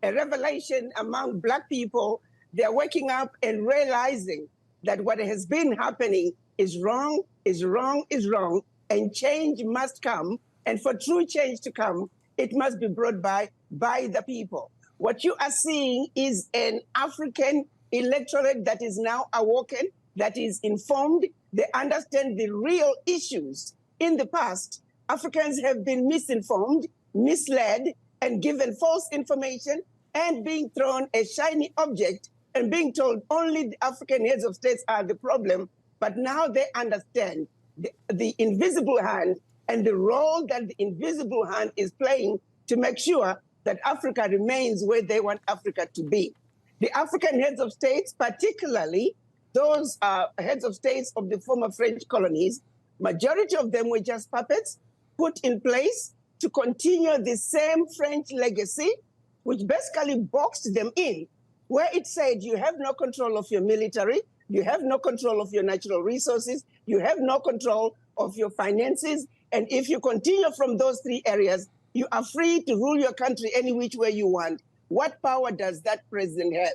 a revelation among Black people. They're waking up and realizing that what has been happening is wrong, is wrong, is wrong, and change must come. And for true change to come, it must be brought by the people. What you are seeing is an African electorate that is now awoken, that is informed. They understand the real issues. In the past, Africans have been misinformed, misled, and given false information, and being thrown a shiny object and being told only the African heads of states are the problem. But now they understand the invisible hand and the role that the invisible hand is playing to make sure that Africa remains where they want Africa to be. The African heads of states, particularly those heads of states of the former French colonies, majority of them were just puppets put in place to continue the same French legacy, which basically boxed them in, where it said you have no control of your military, you have no control of your natural resources, you have no control of your finances, and if you continue from those three areas, you are free to rule your country any which way you want. What power does that president have?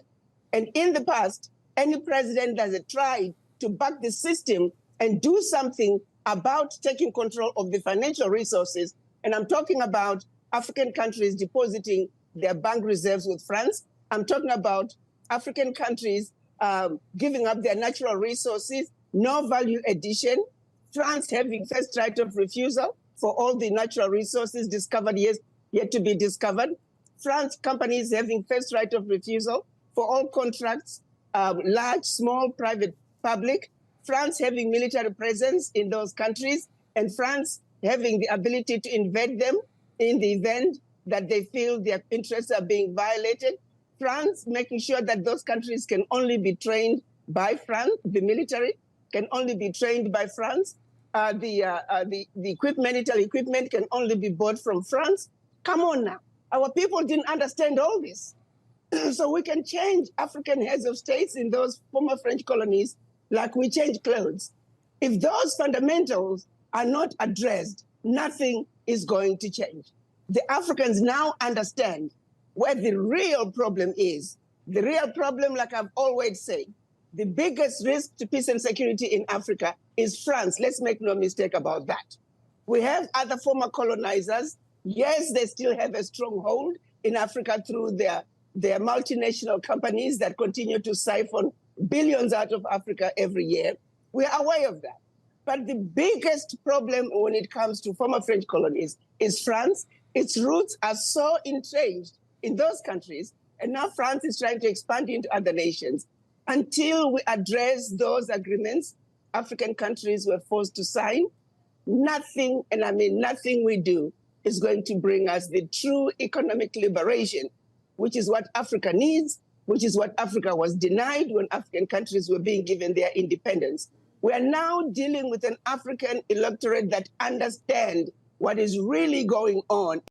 And in the past, any president that has tried to back the system and do something about taking control of the financial resources, and I'm talking about African countries depositing their bank reserves with France. I'm talking about African countries giving up their natural resources, no value addition, France having first right of refusal for all the natural resources discovered yet to be discovered, France companies having first right of refusal for all contracts, large, small, private, public, France having military presence in those countries, and France having the ability to invade them in the event that they feel their interests are being violated. France making sure that those countries can only be trained by France, the military can only be trained by France. The military equipment can only be bought from France. Come on now. Our people didn't understand all this. So we can change African heads of states in those former French colonies like we change clothes. If those fundamentals are not addressed, nothing is going to change. The Africans now understand where the real problem is. The real problem, like I've always said, the biggest risk to peace and security in Africa is France. Let's make no mistake about that. We have other former colonizers. Yes, they still have a stronghold in Africa through their multinational companies that continue to siphon billions out of Africa every year. We are aware of that. But the biggest problem when it comes to former French colonies is France. Its roots are so entrenched in those countries, and now France is trying to expand into other nations. Until we address those agreements African countries were forced to sign, nothing, and I mean nothing we do, is going to bring us the true economic liberation, which is what Africa needs, which is what Africa was denied when African countries were being given their independence. We are now dealing with an African electorate that understands what is really going on.